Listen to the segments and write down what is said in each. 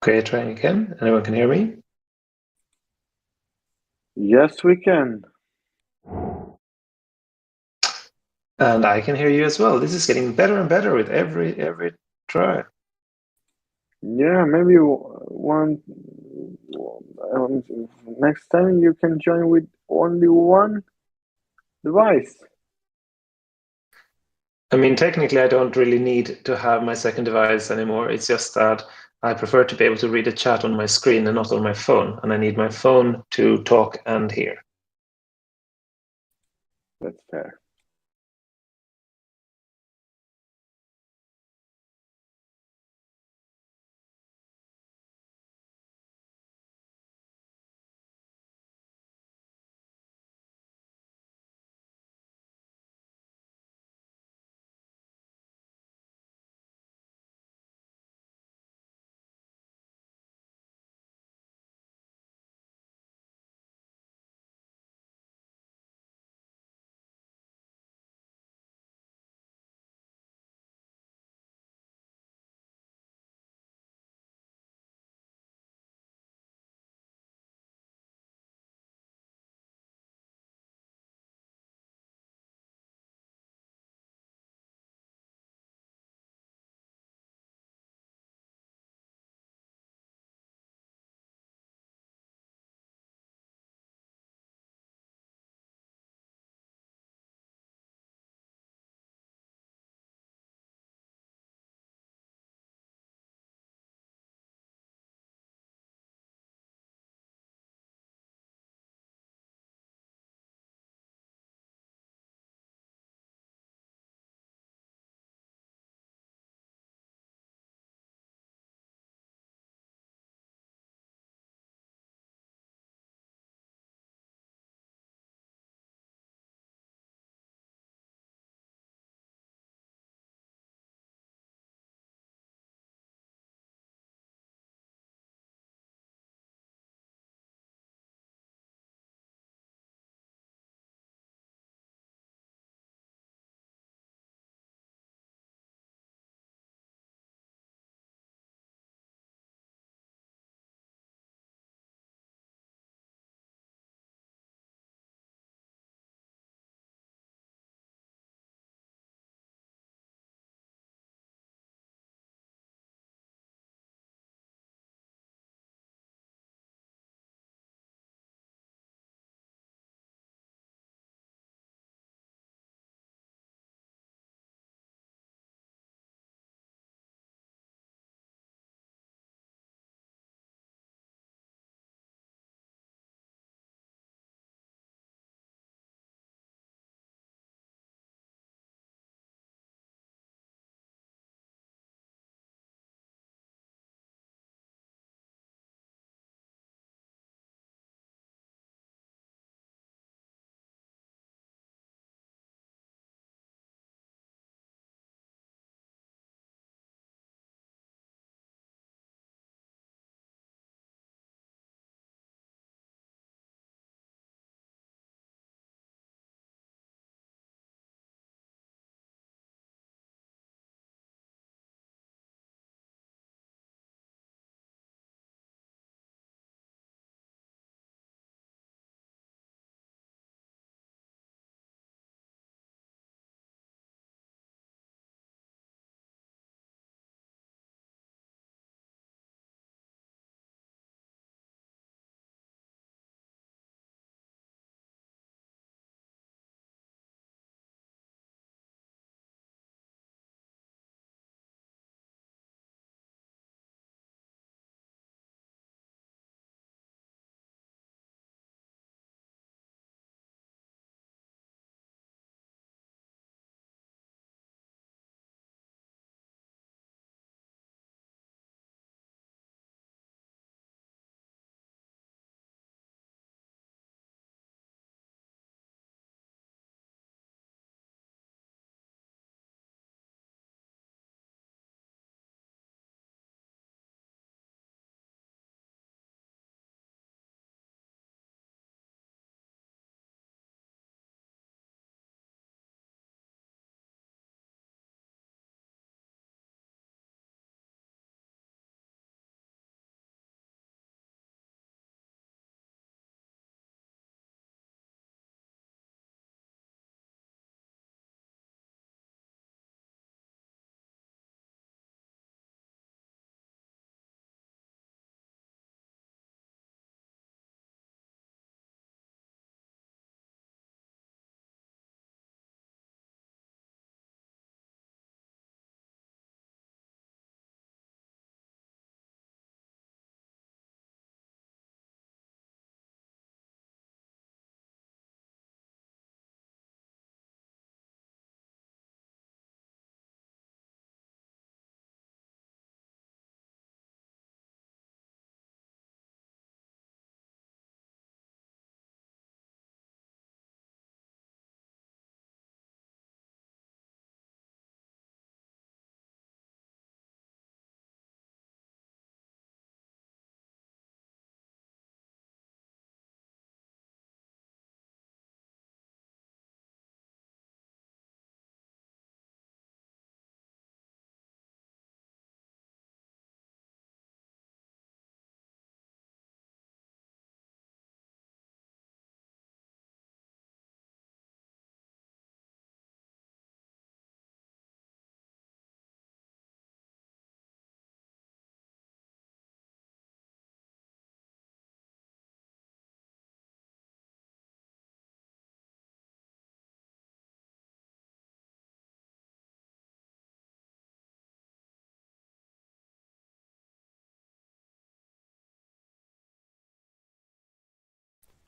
Okay, trying again. Anyone can hear me? Yes, we can. And I can hear you as well. This is getting better and better with every try. Yeah, maybe one um, next time you can join with only one device. I mean, technically, I don't really need to have my second device anymore. It's just that I prefer to be able to read a chat on my screen and not on my phone. And I need my phone to talk and hear. That's fair.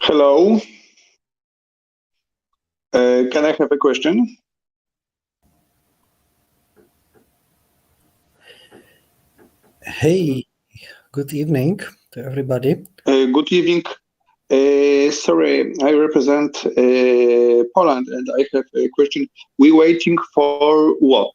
Hello. Can I have a question? Hey, good evening to everybody. Good evening. Sorry, I represent Poland and I have a question. We're waiting for what?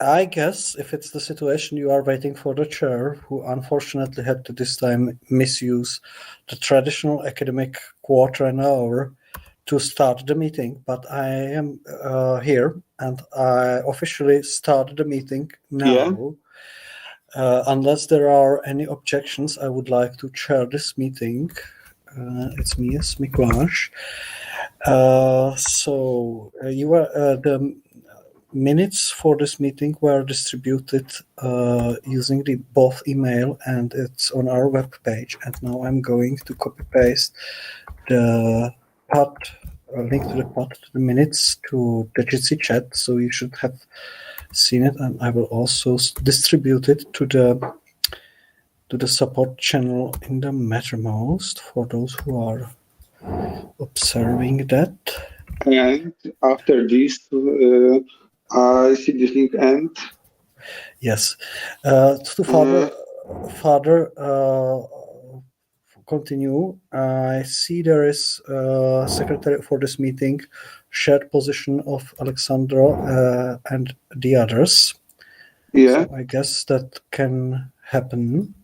I guess if it's the situation you are waiting for the chair, who unfortunately had to this time misuse the traditional academic quarter an hour to start the meeting, but I am here and I officially started the meeting now. Yeah. Unless there are any objections, I would like to chair this meeting. It's me, as Mikuláš. You are the minutes for this meeting were distributed using both email and it's on our web page. And now I'm going to copy paste the link to the minutes to the Jitsi chat. So you should have seen it, and I will also distribute it to the support channel in the Mattermost for those who are observing that. And after this, I see this link and yes, to further continue. I see there is secretary for this meeting, shared position of Alexandro and the others. Yeah. So I guess that can happen.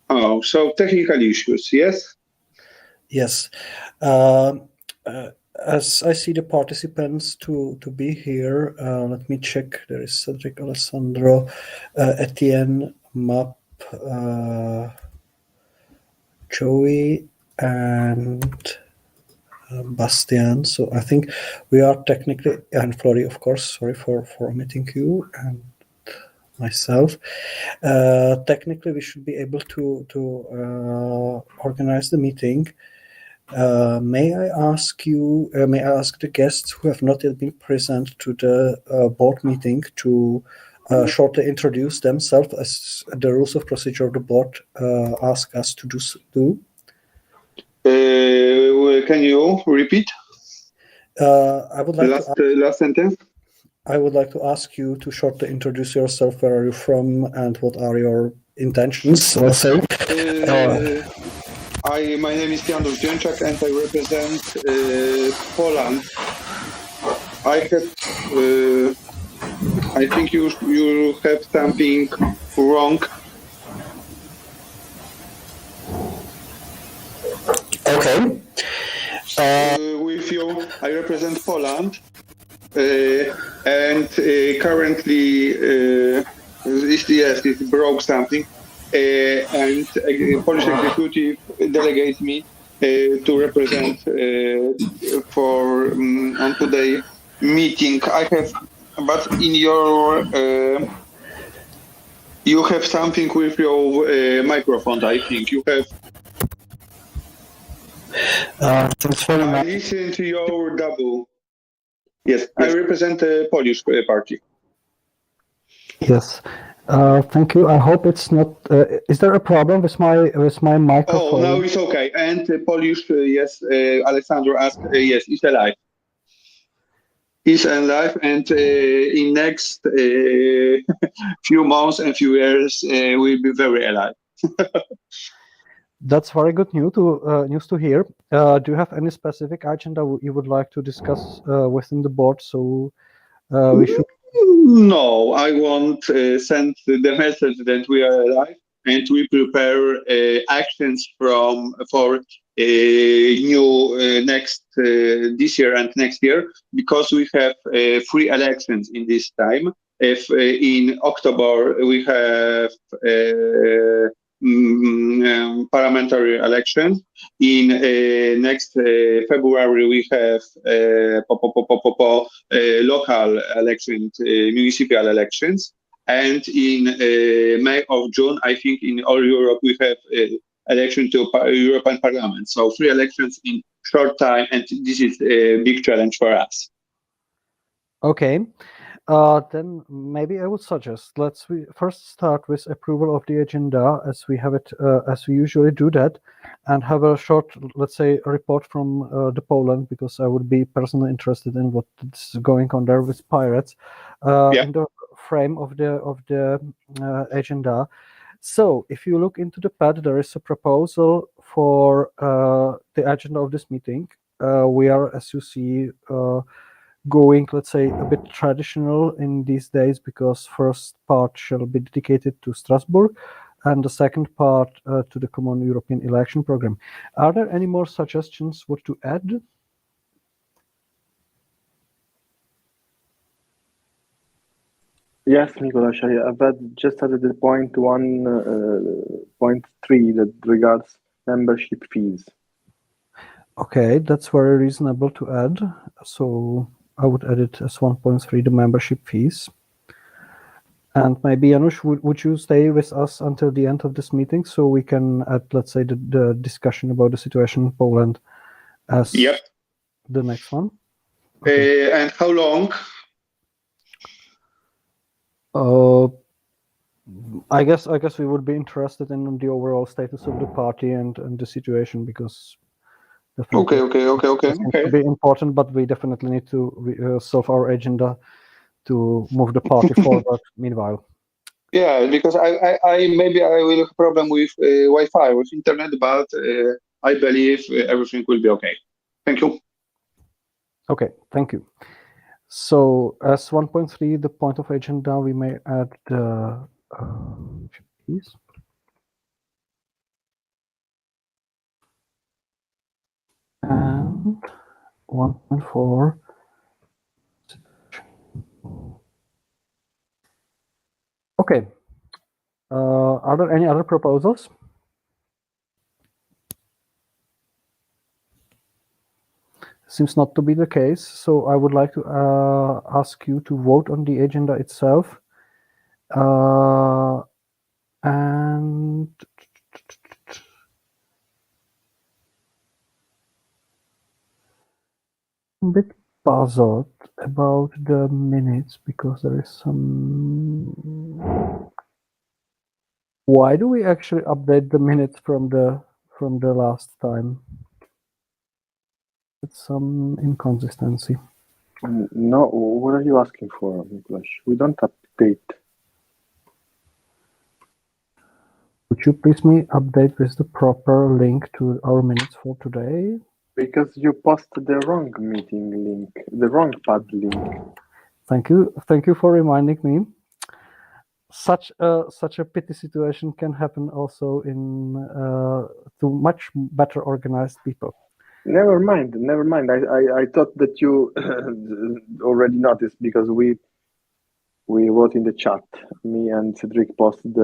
Oh, so technical issues, yes? Yes. As I see the participants to be here, let me check. There is Cedric, Alessandro, Etienne, Map, Joey, and Bastian. So I think we are technically, and Flori, of course, sorry for omitting you and myself. Technically, we should be able to organize the meeting. May I ask the guests who have not yet been present to the board meeting to shortly introduce themselves, as the rules of procedure of the board ask us to do? Can you repeat? I would like last sentence. I would like to ask you to shortly introduce yourself. Where are you from, and what are your intentions? Let's say. My name is Janusz Dzięczak and I represent Poland. I think you have something wrong. Okay. With you, I represent Poland, and currently, it broke something. And Polish executive delegates me to represent for on today meeting. But in your you have something with your microphone. I think you have. I listen to your double. Yes, I represent the Polish party. Yes. Thank you. I hope it's not. Is there a problem with my microphone? Oh, now it's okay. And Polish, yes. Alessandro asked. Yes, it's alive. It's alive, and in next few months and few years, will be very alive. That's very good news to hear. Do you have any specific agenda you would like to discuss within the board? So we should. No, I want send the message that we are alive and we prepare actions for new next this year and next year, because we have 3 elections in this time. If in October we have parliamentary elections. In next February we have local elections, municipal elections, and in May of June, I think in all Europe we have election to European Parliament. So 3 elections in short time, and this is a big challenge for us. Okay. Then maybe I would suggest we first start with approval of the agenda as we have it, as we usually do that, and have a short, let's say, a report from the Poland, because I would be personally interested in what's going on there with pirates in the frame of the agenda. So if you look into the pad, there is a proposal for the agenda of this meeting. We are, as you see, going, let's say, a bit traditional in these days, because first part shall be dedicated to Strasbourg and the second part to the Common European Election Program. Are there any more suggestions what to add? Yes, Mikolas, just added the point 1.3 that regards membership fees. Okay, that's very reasonable to add. So I would add it as 1.3, the membership fees. And maybe, Janusz, would you stay with us until the end of this meeting so we can add, let's say, the discussion about the situation in Poland as the next one? Okay. And how long? I guess we would be interested in the overall status of the party and the situation, because Okay. It be important, but we definitely need to solve our agenda to move the party forward meanwhile. Yeah, because I maybe I will have a problem with Wi-Fi, with internet, but I believe everything will be okay. Thank you. Okay, thank you. So as 1.3, the point of agenda, we may add the fees. And 1.4. Okay. Are there any other proposals? Seems not to be the case. So I would like to ask you to vote on the agenda itself. And a bit puzzled about the minutes, because there is some. Why do we actually update the minutes from the last time? It's some inconsistency. No, what are you asking for, Mikolas? We don't update. Would you please me update with the proper link to our minutes for today? Because you posted the wrong meeting link, the wrong pad link. Thank you for reminding me. Such a pity situation can happen also in to much better organized people. Never mind. I thought that you already noticed, because we wrote in the chat. Me and Cedric posted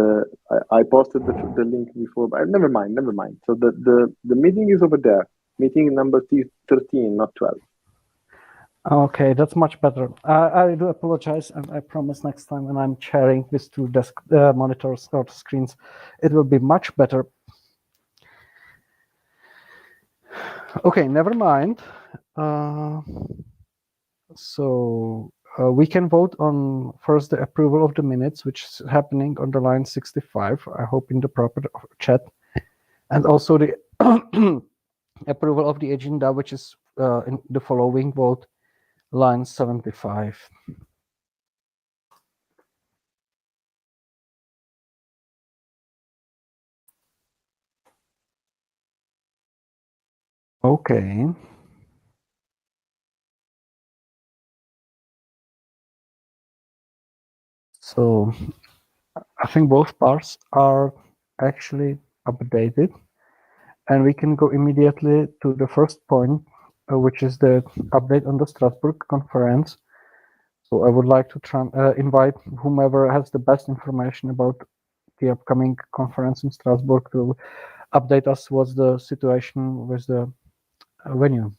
I posted the link before, but never mind. So the meeting is over there. Meeting number 13, not 12. Okay, that's much better. I do apologize, and I promise next time when I'm sharing these two desk monitors or screens, it will be much better. Okay, never mind. So we can vote on first the approval of the minutes, which is happening on the line 65. I hope in the proper chat, and also the approval of the agenda, which is in the following vote, line 75. Okay. So I think both parts are actually updated, and we can go immediately to the first point, which is the update on the Strasbourg conference. So I would like to invite whomever has the best information about the upcoming conference in Strasbourg to update us what's the situation with the venue.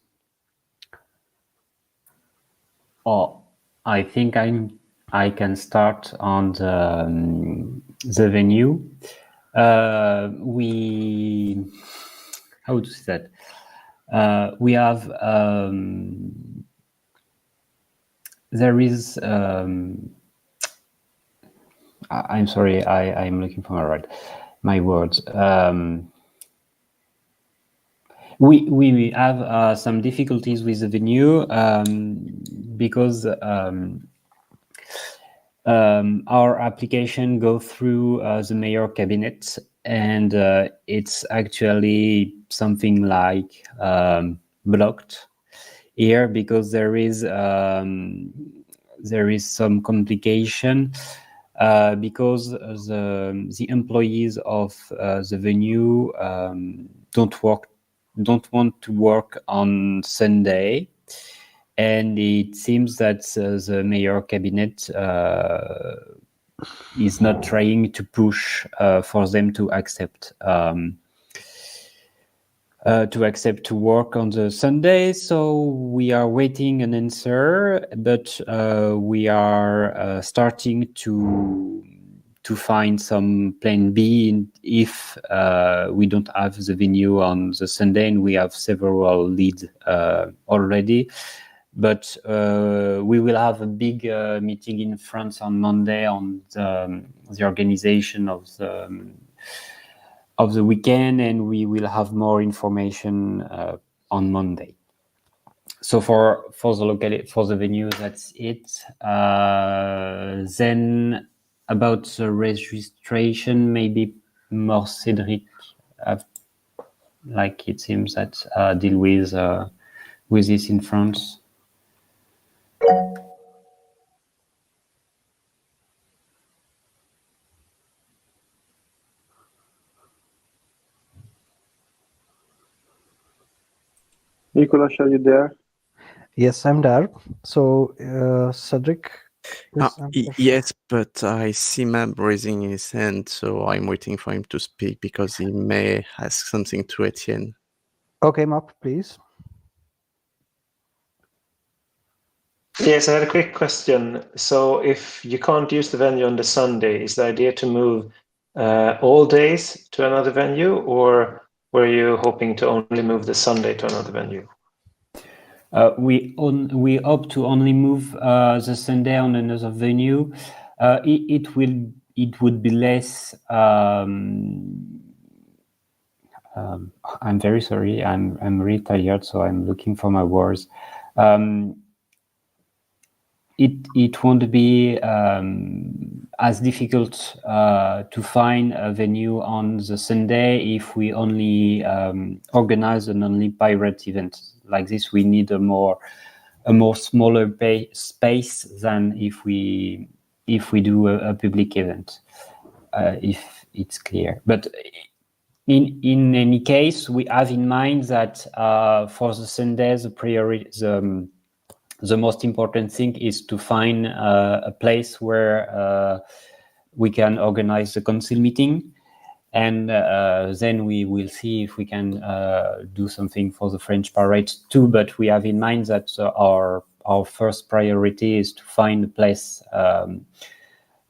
Oh, I think I can start on the venue. How to say that? We have there is. I'm sorry. I'm looking for my words. We have some difficulties with the venue because our application go through the mayor cabinet, and it's actually something like blocked here because there is some complication because the employees of the venue don't want to work on Sunday. And it seems that the mayor cabinet is not trying to push for them to accept to work on the Sunday. So we are waiting an answer, but we are starting to find some plan B if we don't have the venue on the Sunday, and we have several leads already. But we will have a big meeting in France on Monday on the organization of the weekend, and we will have more information on Monday. So for the venue, that's it. Then about the registration, maybe more Cedric, like it seems that deal with this in France. Nicolas, are you there? Yes, I'm there. So, Cedric? Yes, but I see Mab raising his hand, so I'm waiting for him to speak because he may ask something to Etienne. Okay, Map, please. Yes, I had a quick question. So if you can't use the venue on the Sunday, is the idea to move all days to another venue, or were you hoping to only move the Sunday to another venue? We hope to only move the Sunday on another venue. It would be less. I'm very sorry. I'm really tired, so I'm looking for my words. It won't be as difficult to find a venue on the Sunday if we only organize an only pirate event like this. We need a more smaller space than if we do a public event. If it's clear, but in any case, we have in mind that for the Sunday, the most important thing is to find a place where we can organize the council meeting, and then we will see if we can do something for the French parade too. But we have in mind that our first priority is to find a place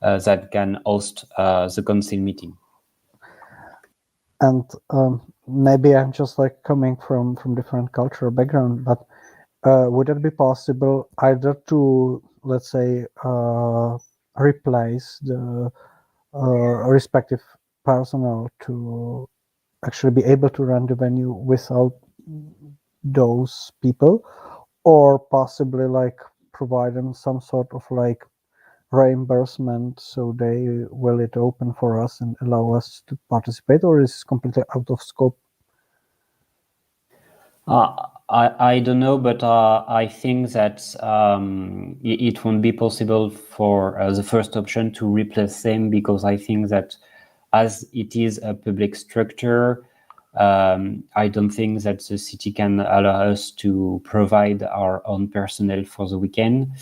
that can host the council meeting. And maybe I'm just like coming from different cultural background, but would it be possible either to, let's say, replace the respective personnel to actually be able to run the venue without those people, or possibly like provide them some sort of like reimbursement so they will it open for us and allow us to participate, or is it completely out of scope? I don't know, but I think that it won't be possible for the first option to replace them, because I think that as it is a public structure, I don't think that the city can allow us to provide our own personnel for the weekend.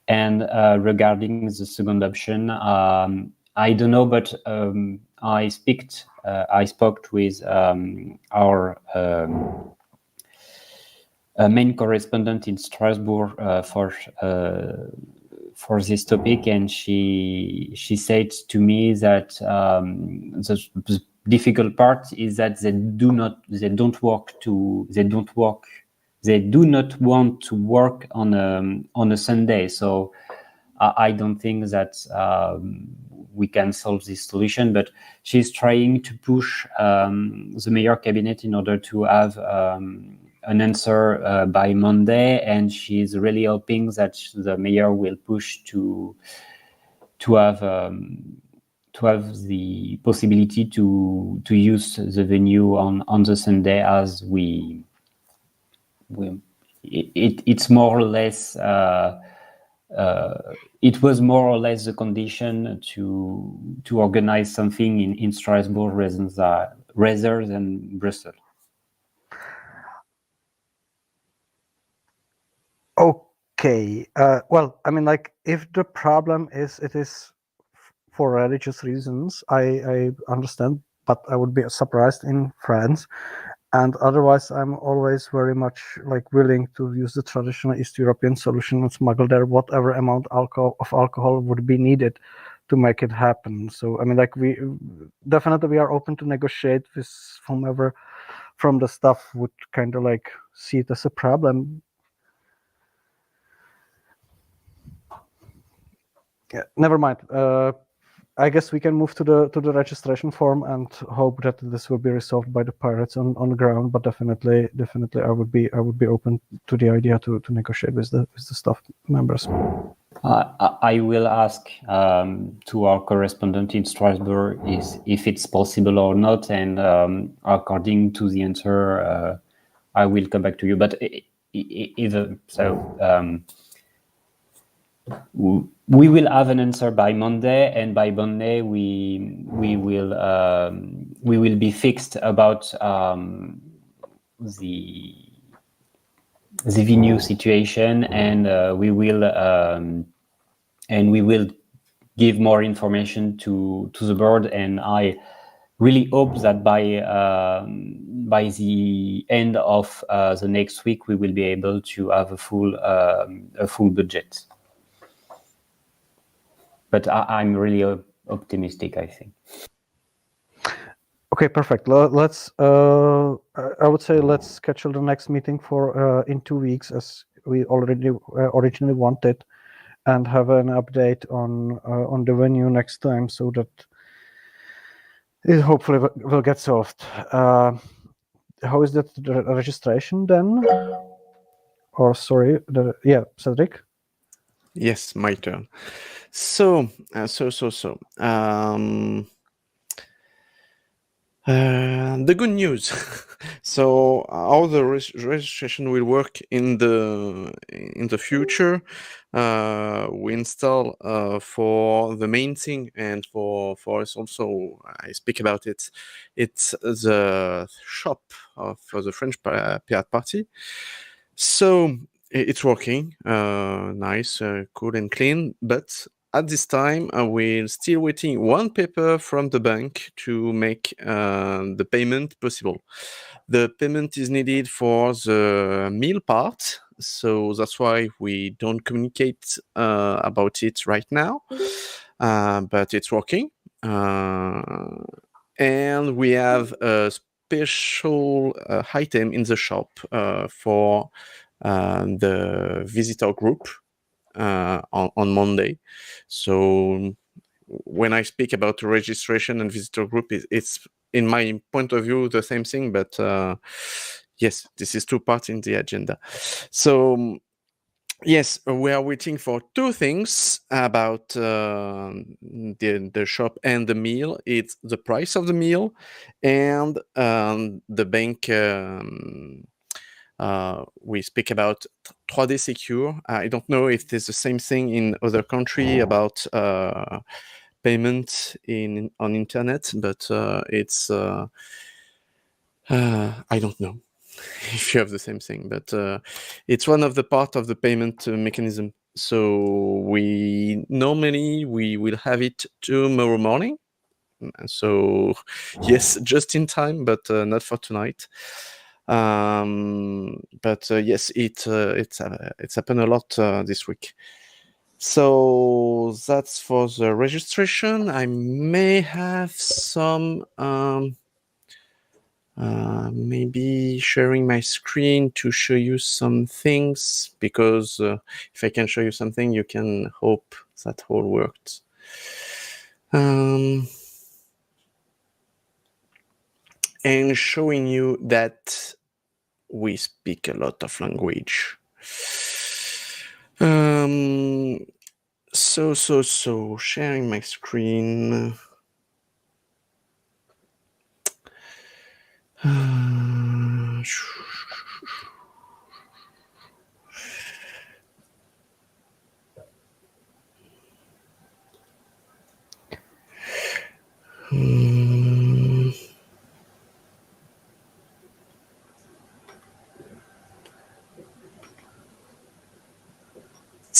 And regarding the second option, I don't know, but I spoke with our main correspondent in Strasbourg for this topic, and she said to me that the difficult part is that they don't work they do not want to work on a Sunday. So I don't think that we can solve this solution, but she's trying to push the mayor cabinet in order to have an answer by Monday, and she's really hoping that the mayor will push to have the possibility to use the venue on the Sunday, as it's more or less it was more or less the condition to organize something in Strasbourg rather than Brussels. Okay. Well, I mean, like, if the problem is it is for religious reasons, I understand, but I would be surprised in France. And otherwise, I'm always very much like willing to use the traditional East European solution and smuggle there whatever amount of alcohol would be needed to make it happen. So, I mean, like, we are open to negotiate with whomever from the staff would kind of like see it as a problem. Yeah, never mind. I guess we can move to the registration form and hope that this will be resolved by the pirates on the ground. But definitely, I would be open to the idea to negotiate with the staff members. I will ask to our correspondent in Strasbourg if it's possible or not, and according to the answer, I will come back to you. But either so. We will have an answer by Monday, and by Monday we will be fixed about the venue situation, and we will give more information to the board. And I really hope that by the end of the next week we will be able to have a full budget. But I'm really optimistic, I think. Okay, perfect. Let's. I would say let's schedule the next meeting for in 2 weeks, as we already originally wanted, and have an update on the venue next time, so that it hopefully will get solved. How is that the registration then? Or sorry, Cedric. Yes, my turn. So, the good news. So, how the registration will work in the future? We install for the main thing, and for us also, I speak about it. It's the shop for the French Pirate Party. So it's working, nice, cool and clean, but at this time, we're still waiting one paper from the bank to make the payment possible. The payment is needed for the meal part, so that's why we don't communicate about it right now, but it's working. And we have a special item in the shop for the visitor group on Monday. So when I speak about registration and visitor group, it's in my point of view the same thing, but yes, this is two parts in the agenda. So yes, we are waiting for two things about the shop and the meal. It's the price of the meal and the bank. We speak about 3D Secure. I don't know if there's the same thing in other country about payment on internet, but it's I don't know if you have the same thing, but it's one of the part of the payment mechanism. So we normally will have it tomorrow morning. So yes, just in time, but not for tonight. But yes, it's happened a lot this week. So that's for the registration. I may have some maybe sharing my screen to show you some things, because if I can show you something, you can hope that all worked. And showing you that we speak a lot of language. So sharing my screen.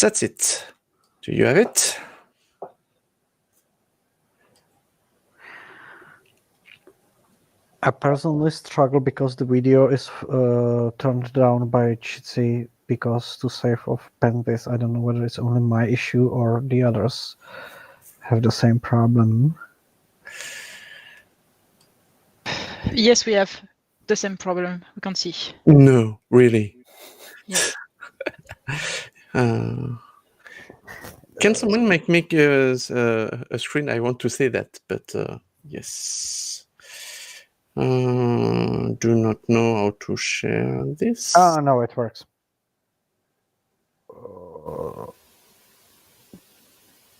That's it. Do you have it? I personally struggle because the video is turned down by Jitsi because to save of bandwidth. I don't know whether it's only my issue or the others have the same problem. Yes, we have the same problem. We can see. No, really. Yeah. Can someone make a screen? I want to say that, but yes. Do not know how to share this. Ah, no, it works.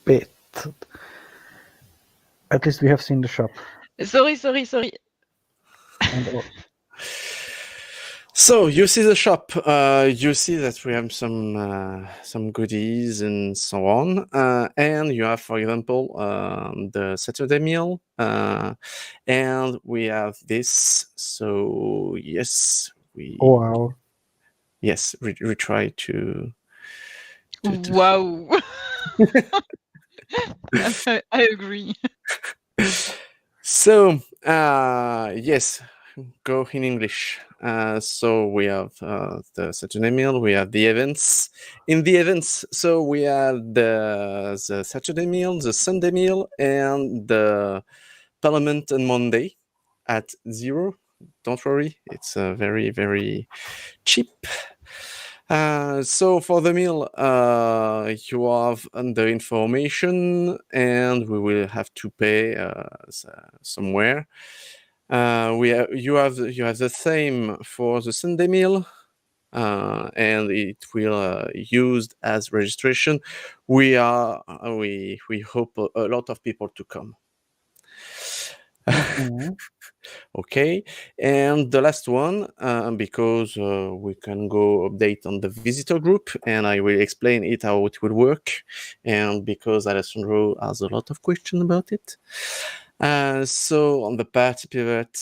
Bit. At least we have seen the shop. Sorry. And, So you see the shop. You see that we have some goodies and so on, and you have, for example, the Saturday meal, and we have this. So yes, we. oh, wow. Yes, we try to Wow. I agree. So yes, go in English. So we have the Saturday meal, we have the events. In the events, so we have the Saturday meal, the Sunday meal, and the Parliament on Monday at 0. Don't worry, it's very, very cheap. So for the meal, you have the information, and we will have to pay somewhere. You have the same for the Sunday meal, and it will used as registration. We hope a lot of people to come. Mm-hmm. Okay, and the last one, because we can go update on the visitor group, and I will explain it how it will work, and because Alessandro has a lot of questions about it. So on the party pivot,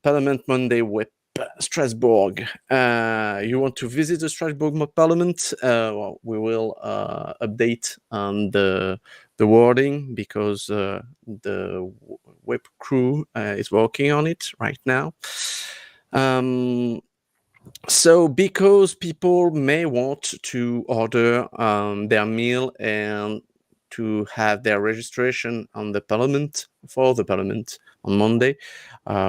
Parliament Monday web Strasbourg. You want to visit the Strasbourg Parliament? Well, we will update on the wording, because the web crew is working on it right now. So because people may want to order their meal and to have their registration on the Parliament, for the Parliament on Monday,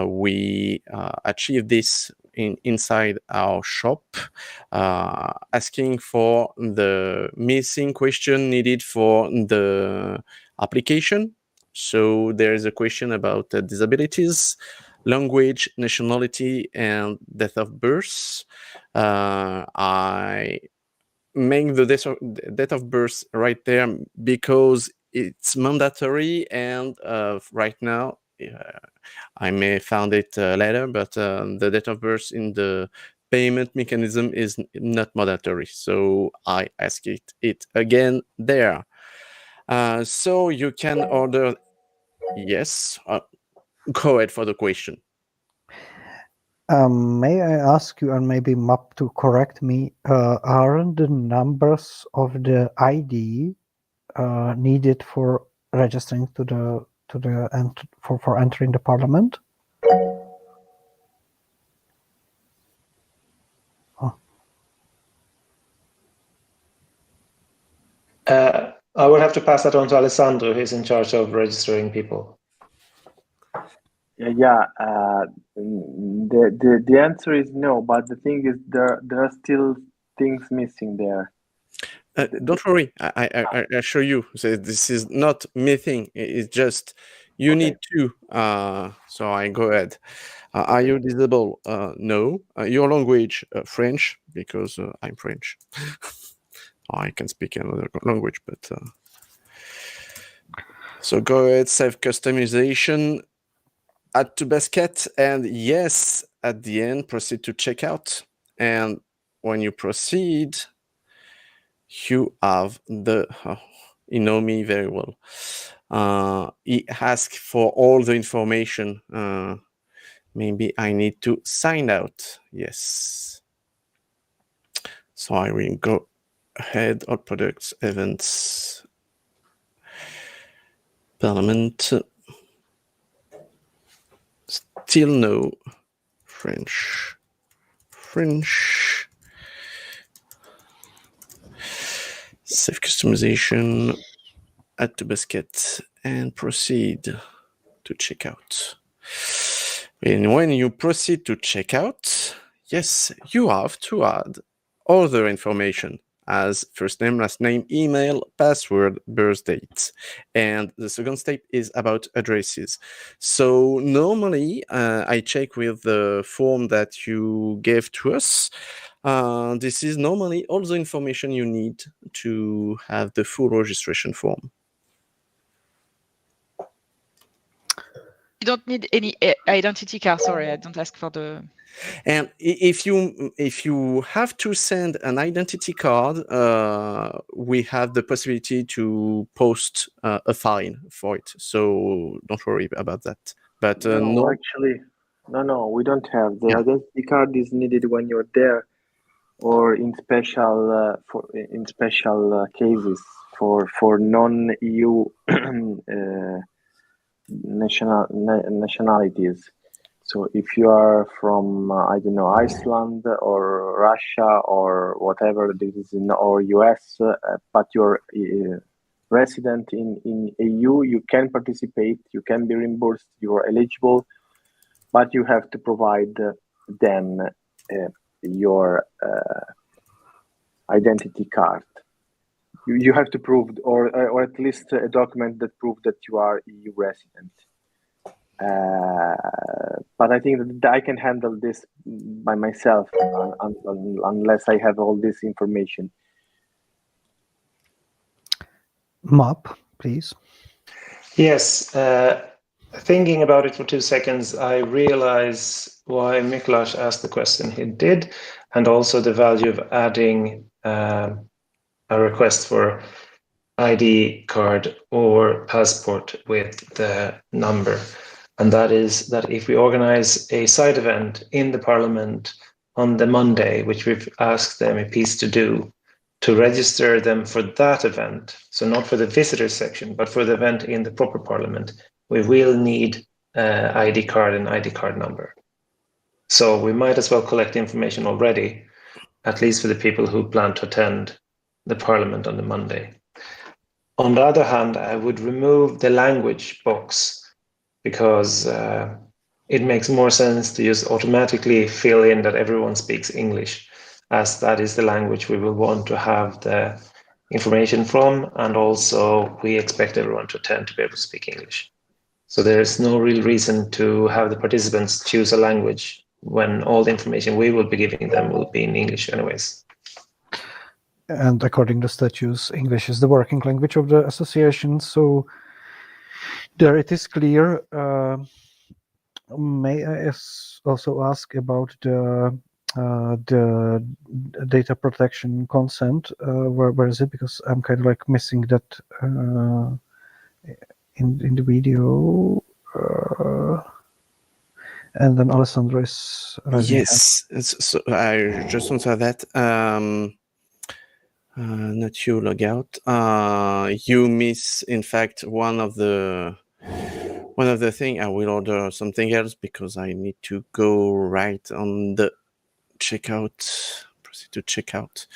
we achieve this inside our shop, asking for the missing question needed for the application. So there is a question about disabilities, language, nationality, and date of birth. I make the date of birth right there because it's mandatory, and right now I may found it later, but the date of birth in the payment mechanism is not mandatory, so I ask it again there. So you can order. Yes, go ahead for the question. May I ask you, and maybe Map to correct me, aren't the numbers of the ID needed for registering for entering the Parliament? I will have to pass that on to Alessandro, who's in charge of registering people. The answer is no, but the thing is there are still things missing there. Don't worry, I assure you, so this is not mything. It's just you need to. So I go ahead. Are you disabled? No. Your language, French, because I'm French. I can speak another language, but so go ahead, save customization, add to basket, and yes, at the end, proceed to checkout. And when you proceed, you have the. You know me very well. He asks for all the information. Maybe I need to sign out. Yes. So I will go ahead. All products, events, Parliament. Still no French. Save customization. Add to basket and proceed to checkout. And when you proceed to checkout, yes, you have to add other information as first name, last name, email, password, birth date. And the second step is about addresses. So normally I check with the form that you gave to us. This is normally all the information you need to have the full registration form. You don't need any identity card. Sorry, I don't ask for the. And if you have to send an identity card, we have the possibility to post a fine for it. So don't worry about that. But no, actually, no, we don't have. The Yeah. identity card is needed when you're there, or in special cases for non-EU nationalities. So if you are from I don't know, Iceland or Russia or whatever this is or US, but you're resident in EU, you can participate, you can be reimbursed, you are eligible, but you have to provide them your identity card. You have to prove, or at least a document that proves that you are EU resident. But I think that I can handle this by myself unless I have all this information. Map, please. Yes, thinking about it for 2 seconds, I realize why Miklas asked the question he did, and also the value of adding a request for ID card or passport with the number. And that is that if we organize a side event in the Parliament on the Monday, which we've asked the MEPs to do, to register them for that event, so not for the visitors section, but for the event in the proper Parliament, we will need ID card and ID card number. So we might as well collect information already, at least for the people who plan to attend the Parliament on the Monday. On the other hand, I would remove the language box because it makes more sense to just automatically fill in that everyone speaks English, as that is the language we will want to have the information from, and also we expect everyone to attend to be able to speak English. So there's no real reason to have the participants choose a language when all the information we will be giving them will be in English anyways. And according to statutes, English is the working language of the association. So there it is clear. May I also ask about the data protection consent? Where is it? Because I'm kind of like missing that in the video. And then Alessandro is raising yes. So I just answer that. Not you log out. You miss, in fact, one of the thing. I will order something else because I need to go right on the checkout. Proceed to checkout.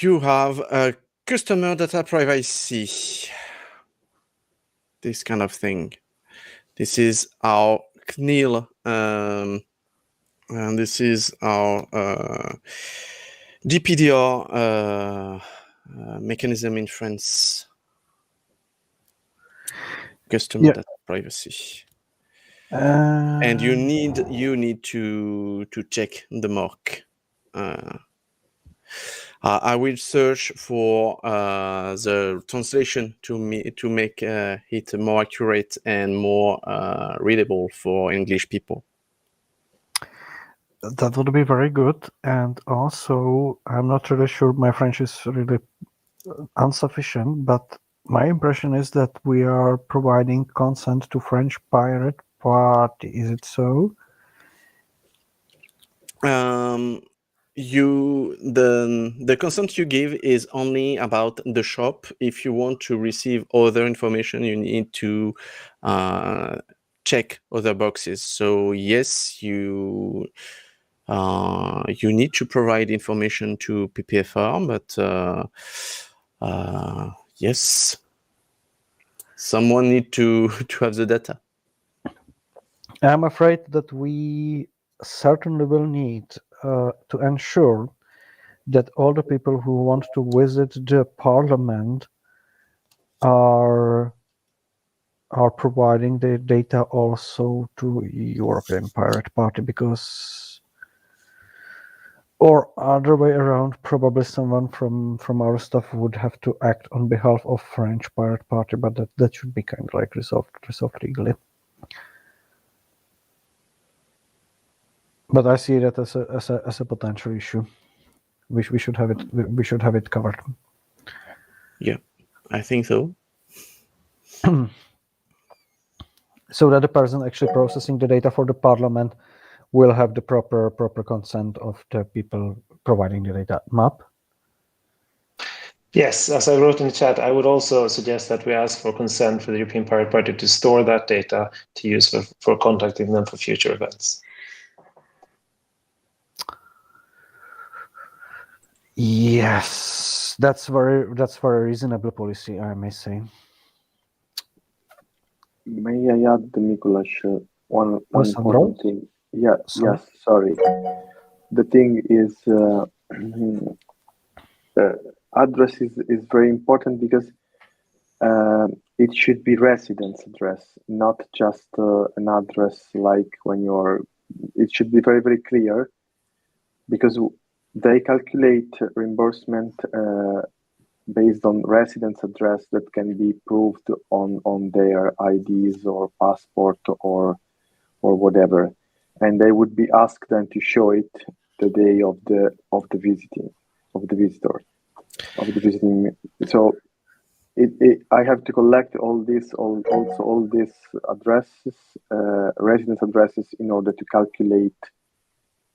You have a customer data privacy. This kind of thing. This is our CNIL, and this is our GPDR mechanism in France. Customer data privacy. And you need to check the mark. I will search for the translation to make it more accurate and more readable for English people. That would be very good. And also, I'm not really sure my French is really insufficient, but my impression is that we are providing consent to French pirate party. Is it so? The consent you give is only about the shop. If you want to receive other information, you need to check other boxes. So yes, you need to provide information to PPFR, but yes, someone need to have the data. I'm afraid that we certainly will need to ensure that all the people who want to visit the parliament are providing the data also to European Pirate Party, because, or other way around, probably someone from our staff would have to act on behalf of French Pirate Party, but that should be kind of like resolved legally. But I see that as a potential issue. We should have it. We should have it covered. Yeah, I think so. So that the person actually processing the data for the parliament will have the proper consent of the people providing the data. Map? Yes, as I wrote in the chat, I would also suggest that we ask for consent for the European Pirate Party to store that data to use for contacting them for future events. Yes, that's very reasonable policy, I may say. May I add, Mikuláš, one important thing? Yeah. Sorry. Yes. Sorry. The thing is, address is very important because it should be residence address, not just an address like when you're. It should be very, very clear, because they calculate reimbursement based on residence address that can be proved on their IDs or passport or whatever, and they would be asked then to show it the day of the visiting So I have to collect all these addresses, residence addresses, in order to calculate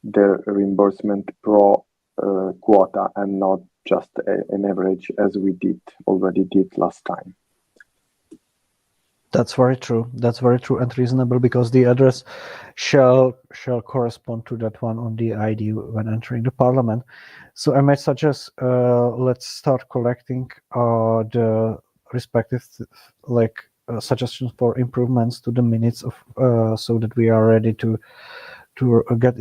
the reimbursement pro quota, and not just an average as we already did last time. That's very true. That's very true and reasonable, because the address shall correspond to that one on the ID when entering the parliament. So I might suggest let's start collecting the respective suggestions for improvements to the minutes of so that we are ready to get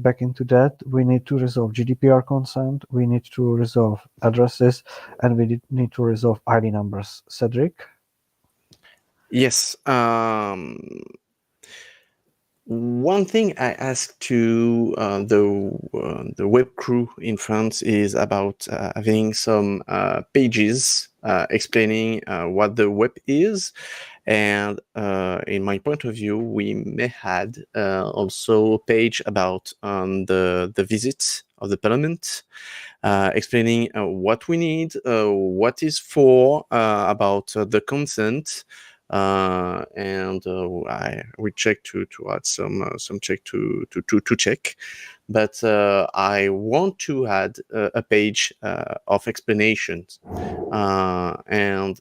back into that. We need to resolve GDPR consent. We need to resolve addresses, and we need to resolve ID numbers. Cedric? Yes. One thing I asked to the web crew in France is about having some pages explaining what the web is, and in my point of view, we may had also a page about the visits of the parliament, explaining what we need, what is for, about the consent. And we check to add some check to check, but I want to add a page of explanations, and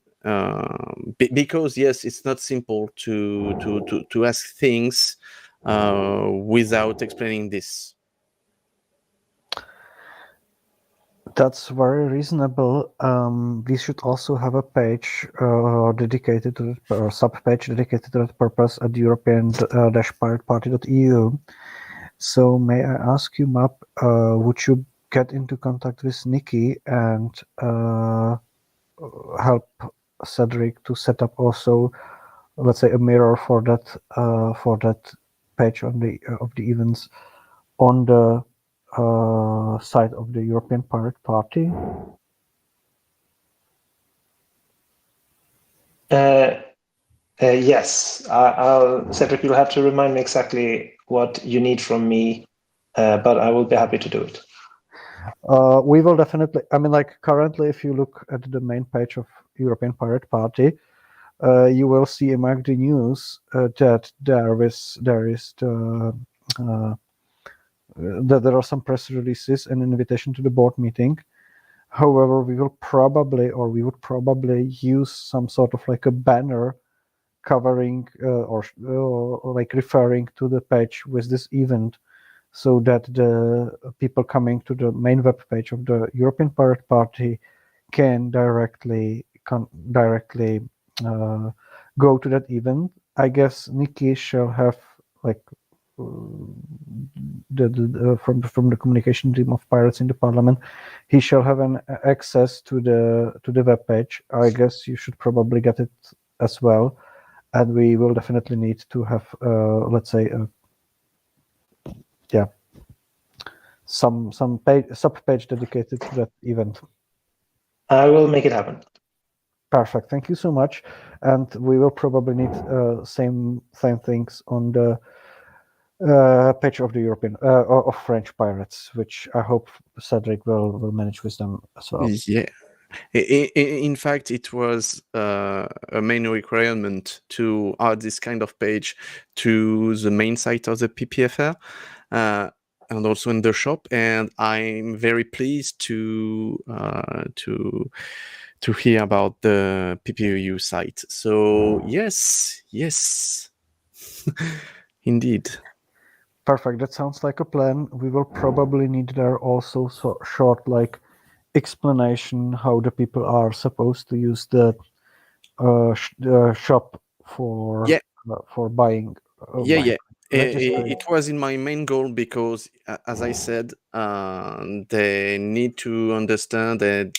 because yes, it's not simple to ask things without explaining this. That's very reasonable. We should also have a page dedicated to or sub-page dedicated to that purpose at European-Pirate-Party.eu. So may I ask you, Map, would you get into contact with Nikki and help Cedric to set up also, let's say, a mirror for that page on the of the events on the side of the European Pirate Party? Yes, Cedric, you'll have to remind me exactly what you need from me, but I will be happy to do it. We will definitely. I mean, like currently, if you look at the main page of European Pirate Party, you will see among the news that there is that there are some press releases and invitation to the board meeting. However, we would probably use some sort of like a banner covering or like referring to the page with this event, so that the people coming to the main web page of the European Pirate Party can directly go to that event. I guess Nikki shall have like from the communication team of Pirates in the Parliament, he shall have an access to the web page. I guess you should probably get it as well, and we will definitely need to have let's say some sub-page dedicated to that event. I will make it happen. Perfect. Thank you so much. And we will probably need same things on the page of the European of French Pirates, which I hope Cedric will manage with them as well. Yeah. In fact, it was a main requirement to add this kind of page to the main site of the PPFR and also in the shop. And I'm very pleased to hear about the PPEU site. So yes, indeed. Perfect. That sounds like a plan. We will probably need there also short like explanation how the people are supposed to use the shop for buying. It was in my main goal because, as I said, they need to understand that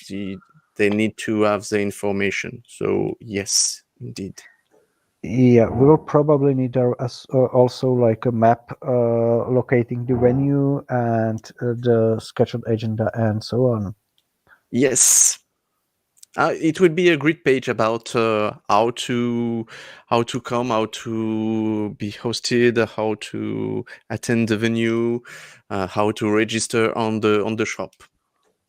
they need to have the information. So yes, indeed. Yeah, we will probably need there as also like a map locating the venue and the scheduled agenda and so on. Yes. It would be a great page about how to come, how to be hosted, how to attend the venue, how to register on the shop.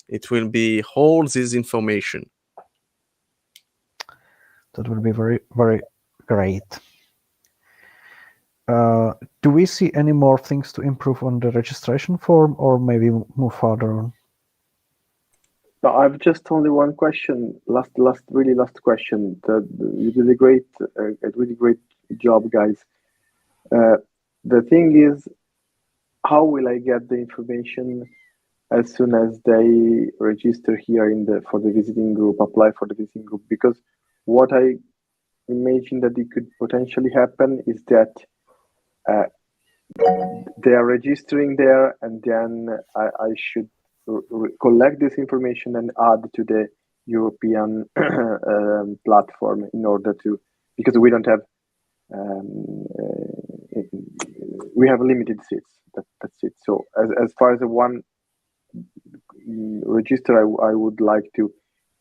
It will be all this information. That would be very, very great. Do we see any more things to improve on the registration form, or maybe move further on? No, I've just only one question. Last question. You did a really great job, guys. The thing is, how will I get the information as soon as they register here for the visiting group, apply for the visiting group? Because what I imagine that it could potentially happen is that they are registering there, and then I should collect this information and add to the European platform in order to, because we don't have we have limited seats. That's it. So as far as the one register, I would like to,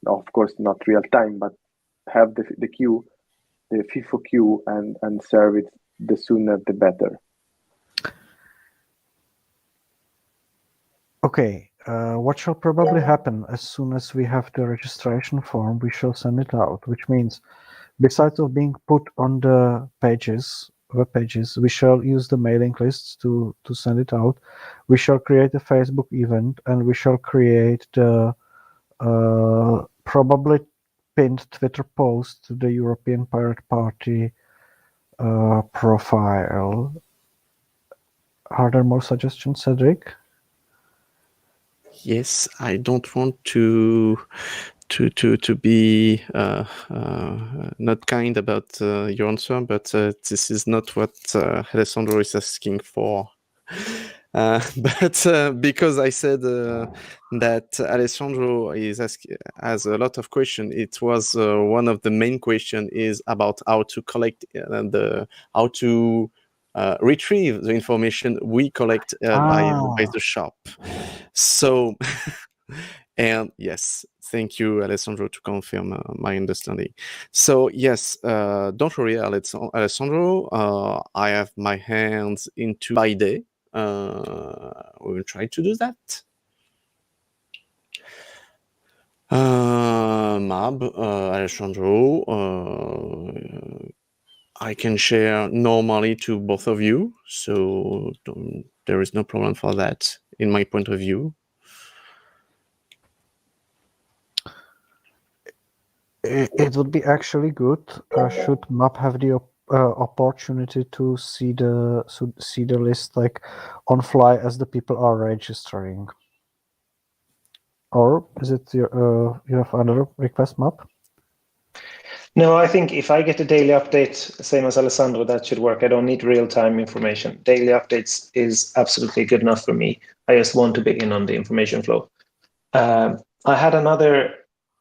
of course, not real time, but have the queue, the FIFO queue, and serve it the sooner the better. Okay, what shall probably happen as soon as we have the registration form, we shall send it out, which means besides of being put on the web pages, we shall use the mailing lists to send it out. We shall create a Facebook event, and we shall create the probably pinned Twitter post to the European Pirate Party profile. Are there more suggestions, Cedric? Yes, I don't want to be not kind about your answer, but this is not what Alessandro is asking for. But because I said that Alessandro has a lot of questions, it was one of the main question is about how to collect how to retrieve the information we collect by the shop. So, and yes, thank you, Alessandro, to confirm my understanding. So yes, don't worry, Alessandro. I have my hands into by day. We will try to do that. Mab, Alessandro, I can share normally to both of you, so there is no problem for that in my point of view. It would be actually good. Should MAP have the opportunity to see the list like on fly as the people are registering? Or is it you have another request, MAP? No, I think if I get a daily update, same as Alessandro, that should work. I don't need real-time information. Daily updates is absolutely good enough for me. I just want to be in on the information flow. I had another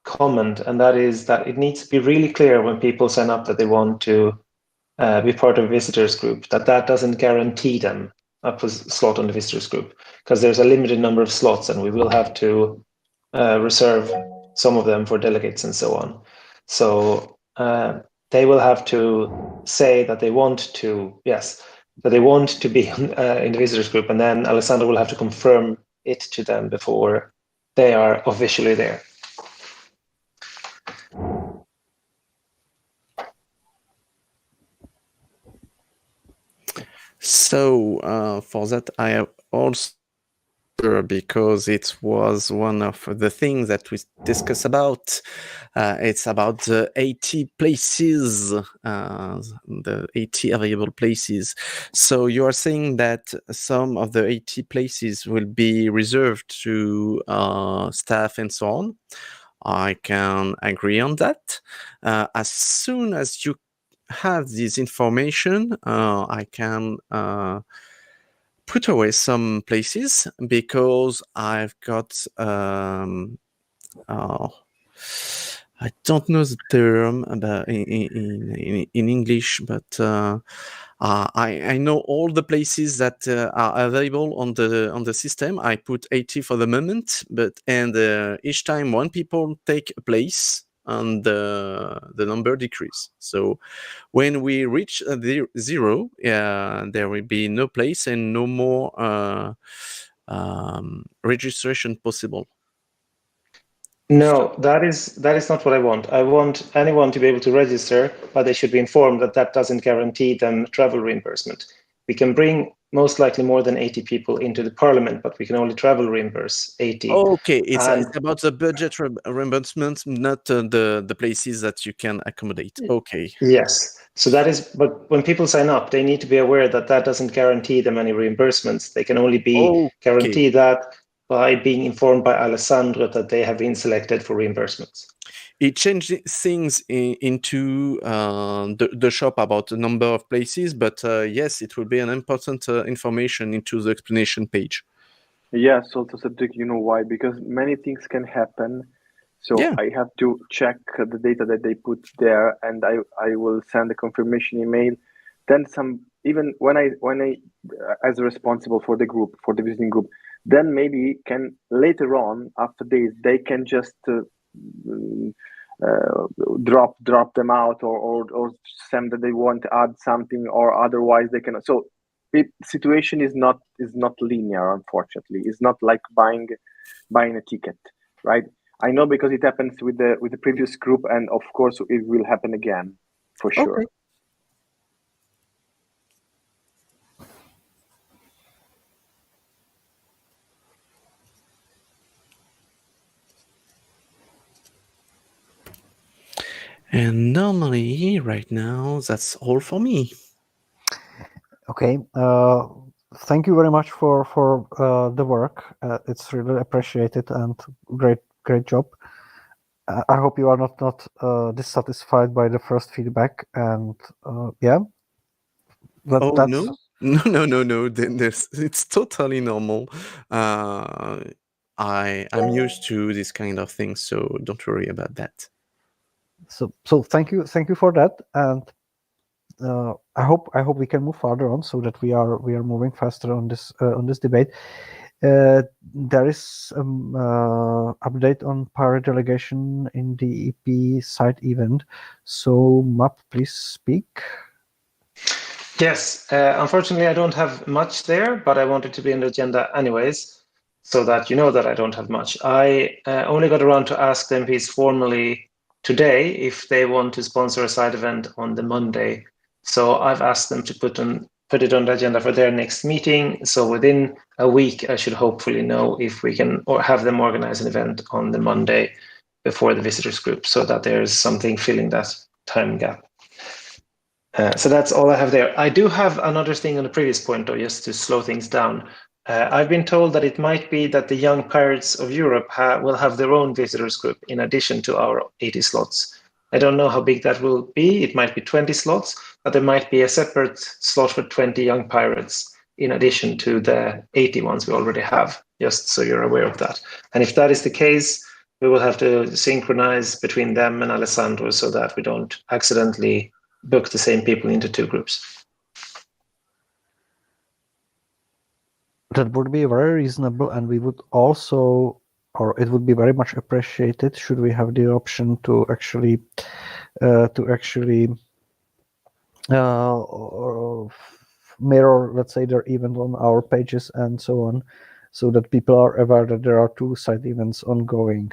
comment, and that is that it needs to be really clear when people sign up that they want to be part of a visitors group, that doesn't guarantee them a slot on the visitors group, because there's a limited number of slots, and we will have to reserve some of them for delegates and so on. So they will have to say that they want to, that they want to be in the visitors group, and then Alessandro will have to confirm it to them before they are officially there. So for that, I have also, because it was one of the things that we discussed about. It's about the 80 places, the 80 available places. So you are saying that some of the 80 places will be reserved to staff and so on. I can agree on that. As soon as you have this information, I can put away some places because I've got I don't know the term about in English, but I know all the places that are available on the system. I put 80 for the moment, and each time one people take a place, and the number decrease. So when we reach the 0, there will be no place and no more registration possible. No, that is not what I want. I want anyone to be able to register, but they should be informed that that doesn't guarantee them travel reimbursement. We can bring most likely more than 80 people into the parliament, but we can only travel reimburse 80. Okay, it's about the budget reimbursement, not the places that you can accommodate. Okay. Yes. So that is, but when people sign up, they need to be aware that that doesn't guarantee them any reimbursements. They can only be guaranteed that by being informed by Alessandro that they have been selected for reimbursements. It changed things into the shop about the number of places, but yes, it will be an important information into the explanation page. Yes, also subject, you know why? Because many things can happen. So Yeah. I have to check the data that they put there, and I will send a confirmation email. Then even when I as responsible for the group, for the visiting group, then maybe can later on after days they can just drop them out or send that they want to add something, or otherwise they can. So situation is not linear, unfortunately. It's not like buying a ticket, right? I know because it happens with the previous group, and of course it will happen again for sure. Okay. And normally, right now, that's all for me. Okay. thank you very much for the work. It's really appreciated and great job. I hope you are not dissatisfied by the first feedback, and yeah. But Oh that's no. It's totally normal. I'm used to this kind of thing, so don't worry about that. so thank you for that, and I hope we can move further on so that we are moving faster on this debate. There is update on pirate delegation in the EP side event. So Map, please speak. Yes, unfortunately, I don't have much there, but I wanted to be on the agenda anyways, so that you know that I don't have much. I only got around to ask the MPs formally today if they want to sponsor a side event on the Monday. So I've asked them to put it on the agenda for their next meeting. So within a week, I should hopefully know if we can or have them organize an event on the Monday before the visitors group, so that there's something filling that time gap. So that's all I have there. I do have another thing on the previous point, though, just to slow things down. I've been told that it might be that the Young Pirates of Europe will have their own visitors group in addition to our 80 slots. I don't know how big that will be. It might be 20 slots, but there might be a separate slot for 20 Young Pirates in addition to the 80 ones we already have, just so you're aware of that. And if that is the case, we will have to synchronize between them and Alessandro so that we don't accidentally book the same people into two groups. That would be very reasonable, and we would also, or it would be very much appreciated should we have the option to actually mirror, let's say, their event on our pages and so on, so that people are aware that there are two side events ongoing.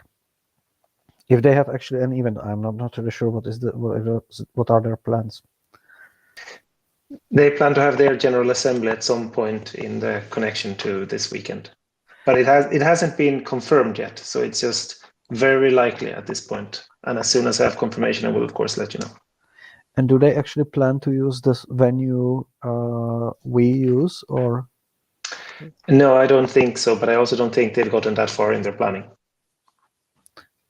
If they have actually an event, I'm not really sure what are their plans. They plan to have their general assembly at some point in the connection to this weekend, but it hasn't been confirmed yet, so it's just very likely at this point. And as soon as I have confirmation, I will of course let you know. And do they actually plan to use this venue we use, or? No, I don't think so, but I also don't think they've gotten that far in their planning.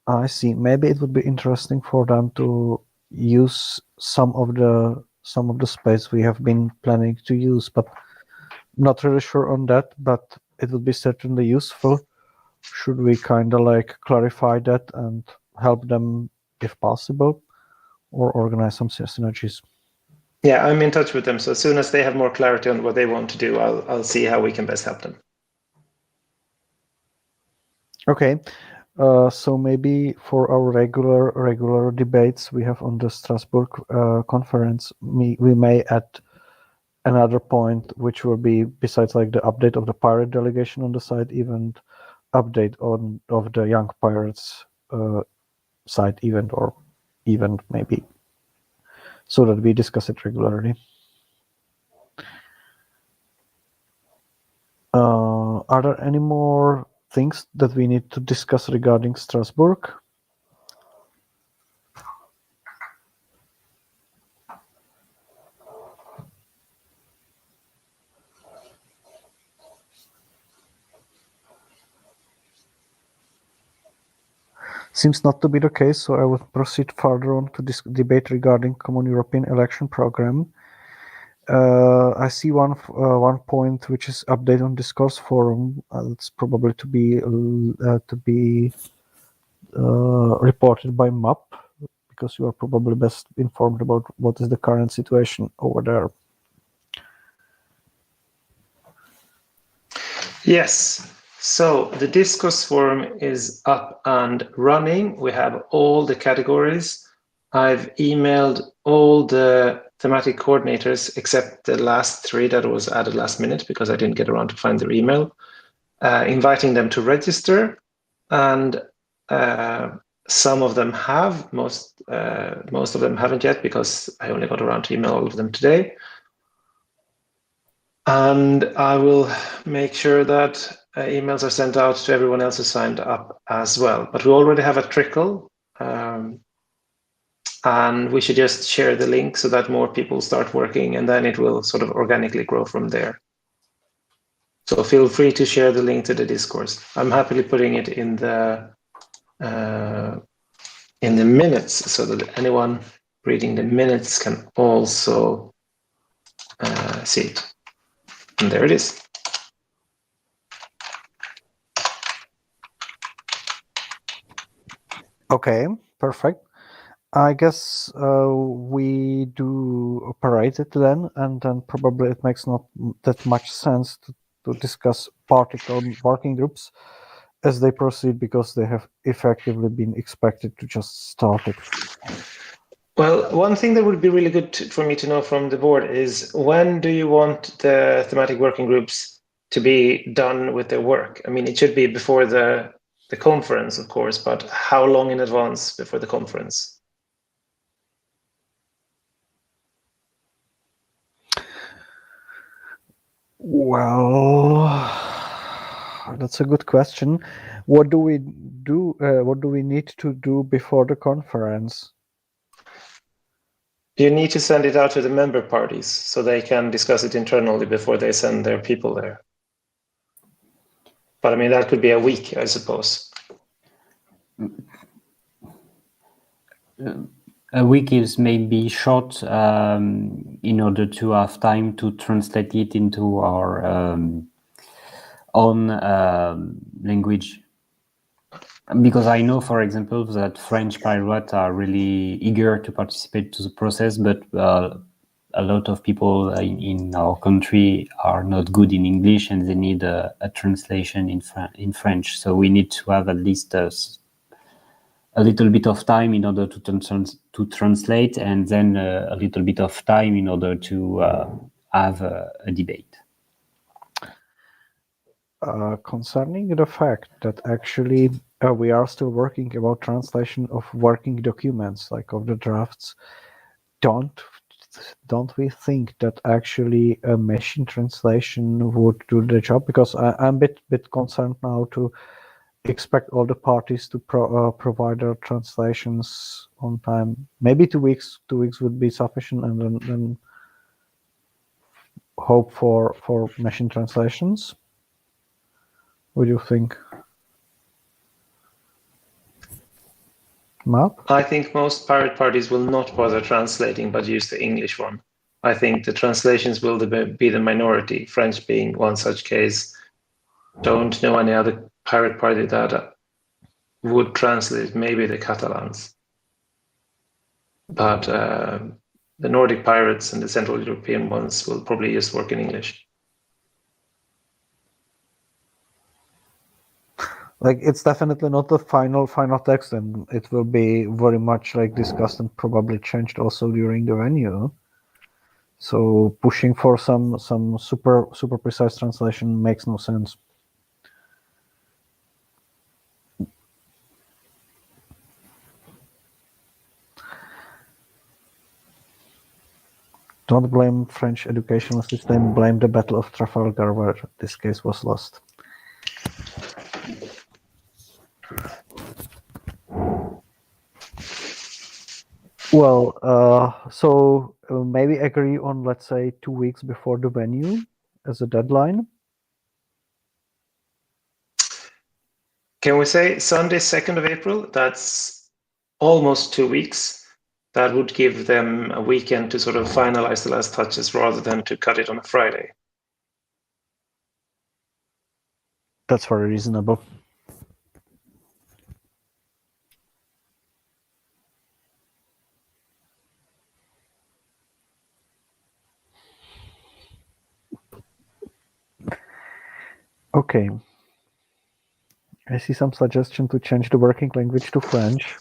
I see. Maybe it would be interesting for them to use some of the space we have been planning to use, but not really sure on that. But it would be certainly useful. Should we kind of like clarify that and help them if possible, or organize some synergies? Yeah, I'm in touch with them, so as soon as they have more clarity on what they want to do, I'll see how we can best help them. Okay. So maybe for our regular debates we have on the Strasbourg conference, we may add another point, which will be, besides like the update of the pirate delegation on the side event, update of the Young Pirates side event or event maybe, so that we discuss it regularly. Are there any more things that we need to discuss regarding Strasbourg? Seems not to be the case, so I will proceed further on to this debate regarding Common European Election Program. I see one point, which is update on discourse forum. It's probably to be reported by MAP, because you are probably best informed about what is the current situation over there. Yes. So the discourse forum is up and running. We have all the categories. I've emailed all the thematic coordinators except the last three that was added last minute because I didn't get around to find their email, inviting them to register. And some of them have, most of them haven't yet because I only got around to email all of them today. And I will make sure that emails are sent out to everyone else who signed up as well. But we already have a trickle, and we should just share the link so that more people start working, and then it will sort of organically grow from there. So feel free to share the link to the discourse. I'm happily putting it in the minutes so that anyone reading the minutes can also see it. And there it is. Okay, perfect. I guess we do operate it then, and then probably it makes not that much sense to discuss particle working groups as they proceed, because they have effectively been expected to just start it. Well, one thing that would be really good for me to know from the board is, when do you want the thematic working groups to be done with their work? I mean, it should be before the conference, of course, but how long in advance before the conference? Well, that's a good question. What do we do? What do we need to do before the conference? You need to send it out to the member parties so they can discuss it internally before they send their people there. But I mean, that could be a week, I suppose. A week is maybe short in order to have time to translate it into our own language. Because I know, for example, that French pirates are really eager to participate to the process, but a lot of people in our country are not good in English, and they need a translation in French. So we need to have at least a little bit of time in order to translate, and then a little bit of time in order to have a debate. Concerning the fact that actually we are still working about translation of working documents, like of the drafts, don't we think that actually a machine translation would do the job? Because I'm a bit concerned now to expect all the parties to provide their translations on time. Maybe 2 weeks. 2 weeks would be sufficient, and then hope for machine translations. What do you think? Map? I think most pirate parties will not bother translating, but use the English one. I think the translations will be the minority, French being one such case. Don't know any other pirate party that would translate, maybe the Catalans. But the Nordic pirates and the Central European ones will probably just work in English. Like, it's definitely not the final text, and it will be very much like discussed and probably changed also during the venue. So pushing for some super precise translation makes no sense. Don't blame French educational system, blame the Battle of Trafalgar, where this case was lost. Well, so maybe agree on, let's say, 2 weeks before the venue as a deadline. Can we say Sunday, 2nd of April? That's almost 2 weeks. That would give them a weekend to sort of finalize the last touches rather than to cut it on a Friday. That's very reasonable. Okay. I see some suggestion to change the working language to French,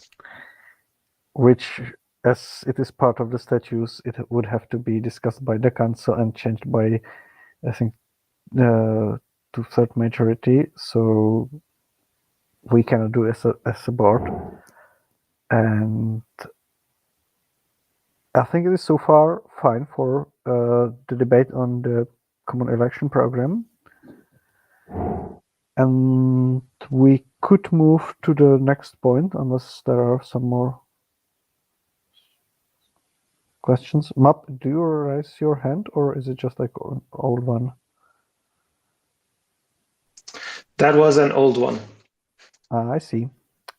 which, as it is part of the statutes, it would have to be discussed by the council and changed by, I think, 2/3 majority. So we cannot do as a board. And I think it is so far fine for the debate on the common election program. And we could move to the next point, unless there are some more questions. Map, do you raise your hand, or is it just like old one? That was an old one. I see.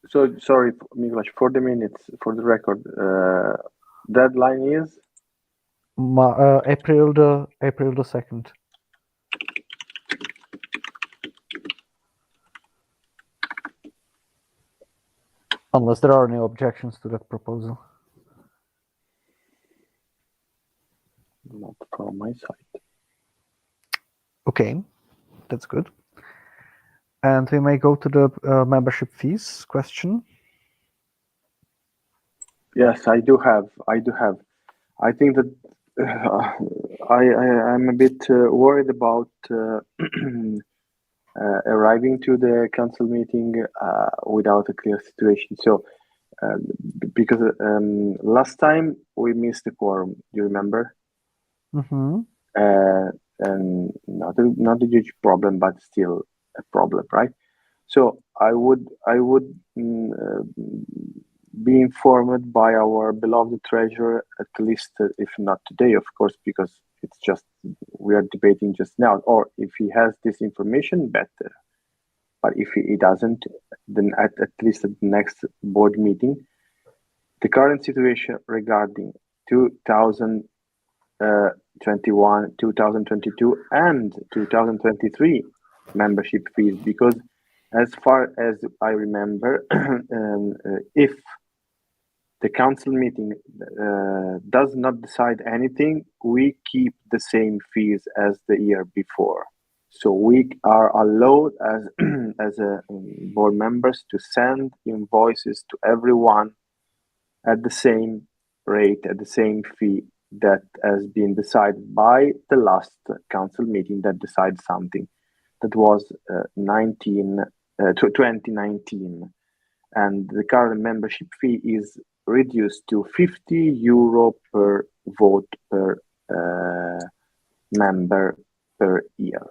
So sorry, Miklas, for the minutes, for the record, deadline is April the 2nd. Unless there are any objections to that proposal. not from my side. Okay, that's good. And we may go to the membership fees question. Yes, I do have. I think that I'm a bit worried about arriving to the council meeting without a clear situation. So, because last time we missed the quorum, you remember? Mm-hmm. And not a huge problem, but still a problem, right? So I would be informed by our beloved treasurer, at least if not today, of course, because it's just we are debating just now. Or if he has this information, better. But if he doesn't, then at least at the next board meeting, the current situation regarding 2021, 2022, and 2023 membership fees, because as far as I remember, if the council meeting does not decide anything, we keep the same fees as the year before. So we are allowed as as board members to send invoices to everyone at the same rate, at the same fee that has been decided by the last council meeting that decided something. That was 2019. And the current membership fee is reduced to €50 per vote per member per year.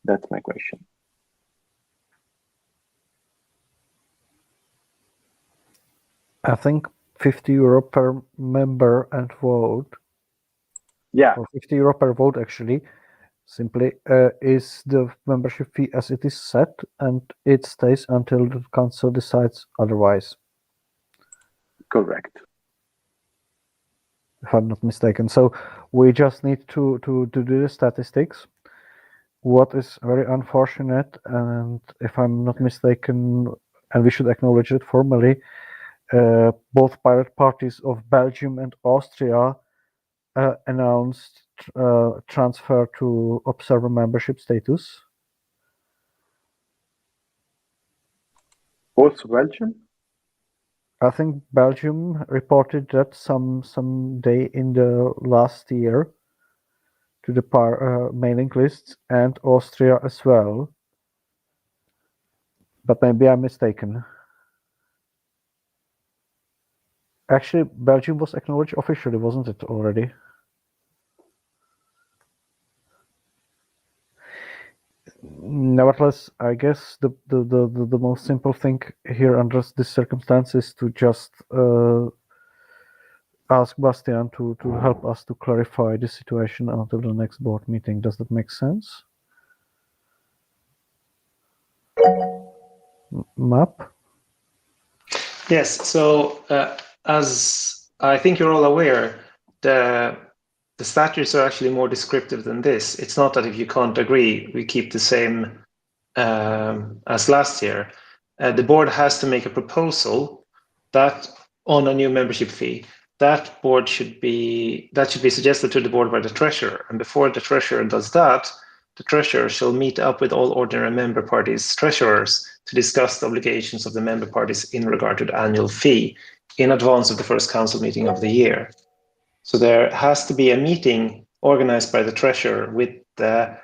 That's my question. I think €50 per member and vote. Yeah. Or €50 per vote actually. Simply is the membership fee as it is set, and it stays until the council decides otherwise. Correct. If I'm not mistaken. So we just need to do the statistics. What is very unfortunate, and if I'm not mistaken, and we should acknowledge it formally, both pirate parties of Belgium and Austria announced transfer to observer membership status. Also Belgium? I think Belgium reported that some day in the last year to the mailing lists, and Austria as well. But maybe I'm mistaken. Actually, Belgium was acknowledged officially, wasn't it already? Nevertheless, I guess the most simple thing here under this circumstance is to just ask Bastian to help us to clarify the situation until the next board meeting. Does that make sense? Map? Yes. So as I think you're all aware, the statutes are actually more descriptive than this. It's not that if you can't agree, we keep the same as last year. The board has to make a proposal that on a new membership fee. That should be suggested to the board by the treasurer. And before the treasurer does that, the treasurer shall meet up with all ordinary member parties' treasurers to discuss the obligations of the member parties in regard to the annual fee in advance of the first council meeting of the year. So there has to be a meeting organized by the treasurer with the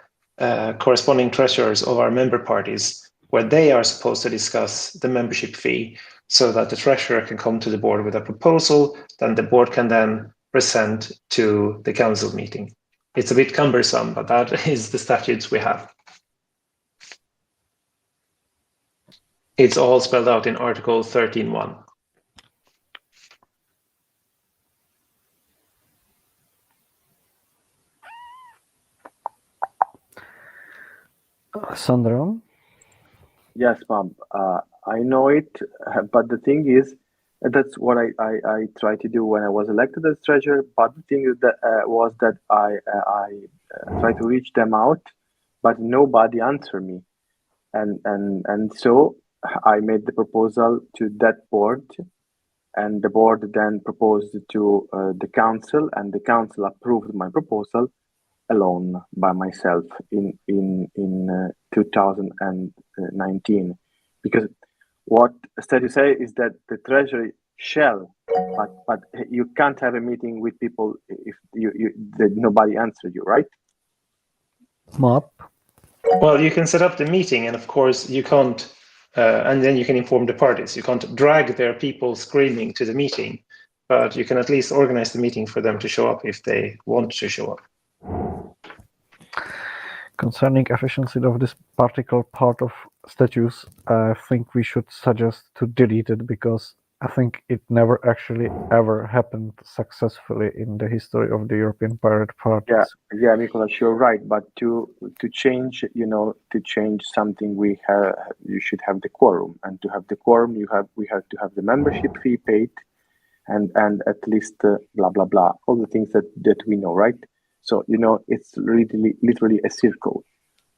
corresponding treasurers of our member parties, where they are supposed to discuss the membership fee, so that the treasurer can come to the board with a proposal, then the board can then present to the council meeting. It's a bit cumbersome, but that is the statutes we have. It's all spelled out in Article 13.1. Sandra? Yes, Bob. I know it, but the thing is, that's what I tried to do when I was elected as treasurer. But the thing is that was that I tried to reach them out, but nobody answered me, and so I made the proposal to that board, and the board then proposed to the council, and the council approved my proposal alone by myself in 2019, because what statute say is that the treasury shall, but you can't have a meeting with people if that nobody answered you, right? Mop. Well, you can set up the meeting, and of course you can't, and then you can inform the parties. You can't drag their people screaming to the meeting, but you can at least organize the meeting for them to show up if they want to show up. Concerning efficiency of this particular part of statutes, I think we should suggest to delete it, because I think it never actually ever happened successfully in the history of the European pirate parties. Yeah, Nicholas, you're right. But to change, to change something, you should have the quorum, and to have the quorum, we have to have the membership fee paid, and at least blah blah blah, all the things that we know, right? So it's really literally a circle.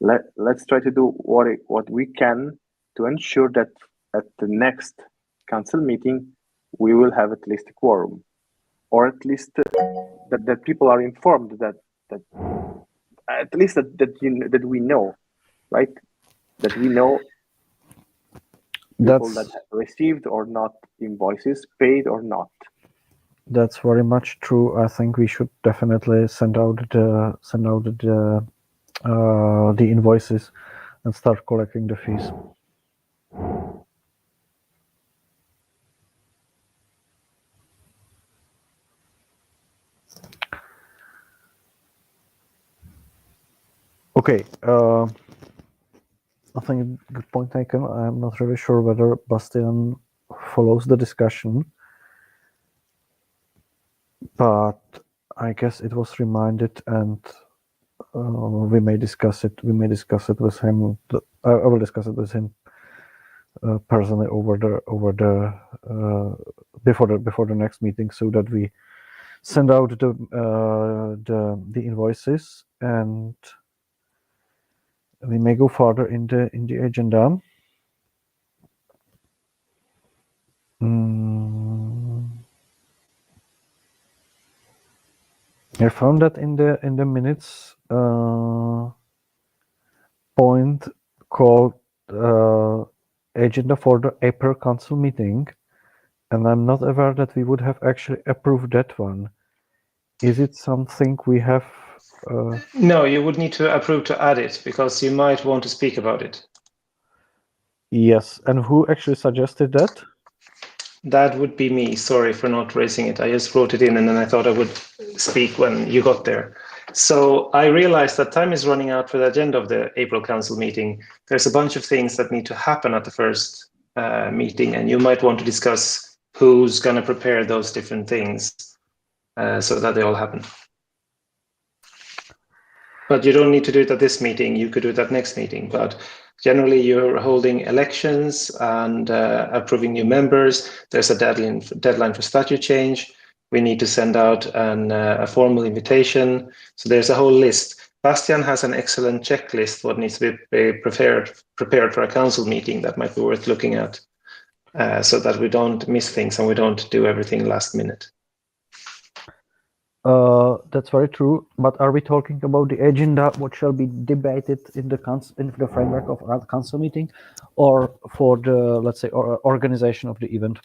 Let's try to do what we can to ensure that at the next council meeting we will have at least a quorum, or at least that people are informed that at least that we know, right? That we know people that have received or not invoices, paid or not. That's very much true. I think we should definitely send out the invoices and start collecting the fees. Okay. I think a good point taken. I'm not really sure whether Bastian follows the discussion, but I guess it was reminded, and we may discuss it. We may discuss it with him. I will discuss it with him personally before the next meeting, so that we send out the invoices, and we may go further in the agenda. I found that in the minutes point called agenda for the April council meeting, and I'm not aware that we would have actually approved that one. Is it something we have? No, you would need to approve to add it, because you might want to speak about it. Yes, and who actually suggested that? That would be me. Sorry for not raising it. I just wrote it in, and then I thought I would speak when you got there. So I realized that time is running out for the agenda of the April council meeting. There's a bunch of things that need to happen at the first meeting, and you might want to discuss who's going to prepare those different things so that they all happen. But you don't need to do it at this meeting. You could do it at next meeting. But generally, you're holding elections and approving new members. There's a deadline for statute change. We need to send out a formal invitation. So there's a whole list. Bastian has an excellent checklist what needs to be prepared for a council meeting that might be worth looking at, so that we don't miss things and we don't do everything last minute. That's very true. But are we talking about the agenda, what shall be debated in the framework of our council meeting, or for the, let's say, organization of the event?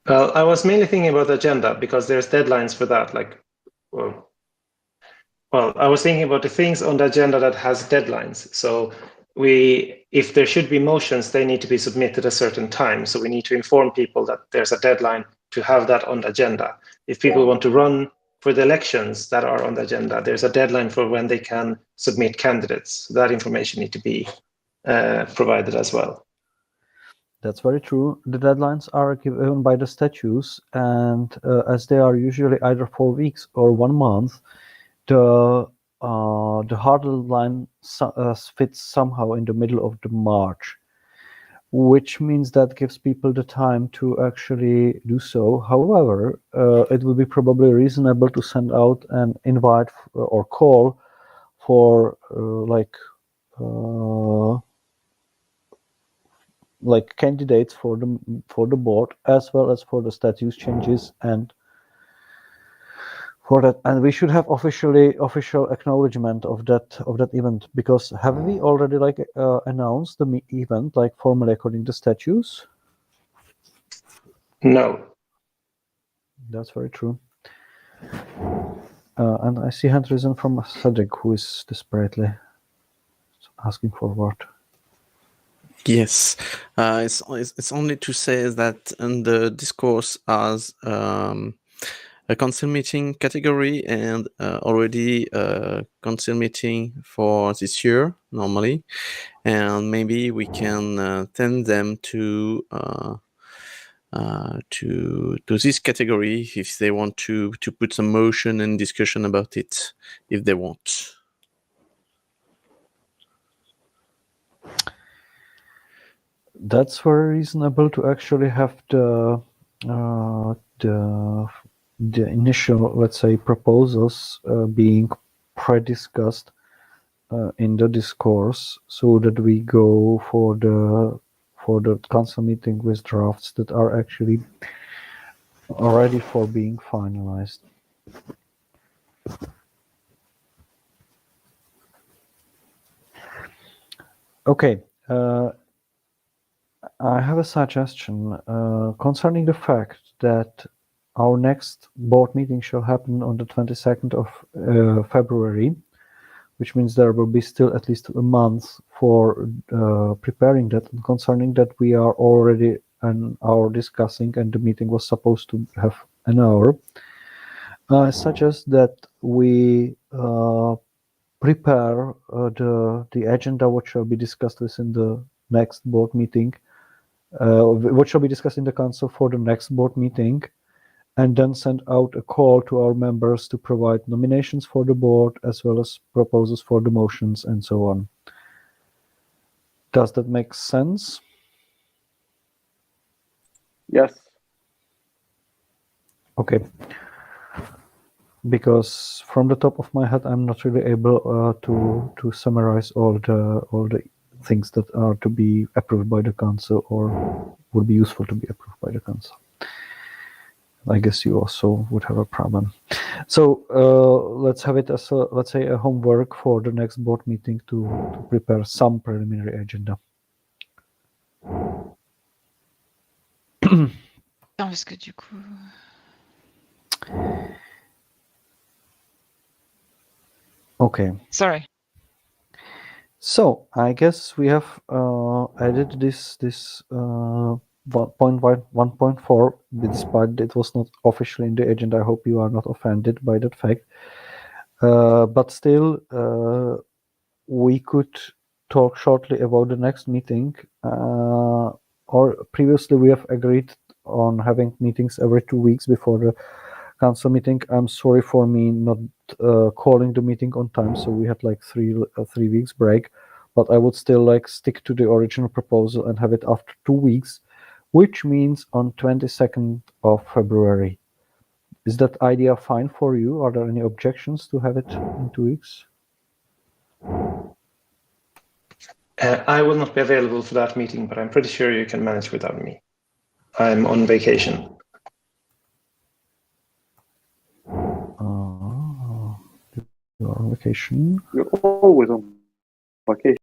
Well, I was mainly thinking about the agenda, because there's deadlines for that. Well, I was thinking about the things on the agenda that has deadlines. So if there should be motions, they need to be submitted at a certain time. So we need to inform people that there's a deadline to have that on the agenda. If people want to run for the elections that are on the agenda, there's a deadline for when they can submit candidates. That information needs to be provided as well. That's very true. The deadlines are given by the statutes, and as they are usually either 4 weeks or 1 month, the the hard deadline fits somehow in the middle of the March, which means that gives people the time to actually do so. However, it will be probably reasonable to send out an invite or call for like candidates for the board, as well as for the statute changes and for that. And we should have official acknowledgement of that event, because have we already announced the event formally according to statutes? No. That's very true. And I see hand risen from Cedric, who is desperately asking for word. Yes, it's only to say that in the discourse as a council meeting category and already a council meeting for this year normally, and maybe we can send them to this category if they want to put some motion and discussion about it, if they want. That's very reasonable to actually have the initial, let's say, proposals being pre-discussed in the discourse, so that we go for the council meeting with drafts that are actually ready for being finalized. Okay. I have a suggestion concerning the fact that our next board meeting shall happen on the 22nd of February, which means there will be still at least a month for preparing that. And concerning that, we are already an hour discussing, and the meeting was supposed to have an hour. I suggest that we prepare the agenda, what shall be discussed within the next board meeting, what shall be discussed in the council for the next board meeting, and then send out a call to our members to provide nominations for the board, as well as proposals for the motions and so on. Does that make sense? Yes. Okay. Because from the top of my head, I'm not really able to summarize all the things that are to be approved by the council or would be useful to be approved by the council. I guess you also would have a problem. So let's have it as let's say a homework for the next board meeting to prepare some preliminary agenda. Parce que du coup. Okay. Sorry. So I guess we have added this 1.4, despite it was not officially in the agenda. I hope you are not offended by that fact. But still, we could talk shortly about the next meeting. Or previously we have agreed on having meetings every 2 weeks before the council meeting. I'm sorry for me not calling the meeting on time, so we had like 3 weeks break. But I would still stick to the original proposal and have it after 2 weeks, which means on 22nd of February. Is that idea fine for you? Are there any objections to have it in 2 weeks? I will not be available for that meeting, but I'm pretty sure you can manage without me. I'm on vacation. You're on vacation. You're always on vacation.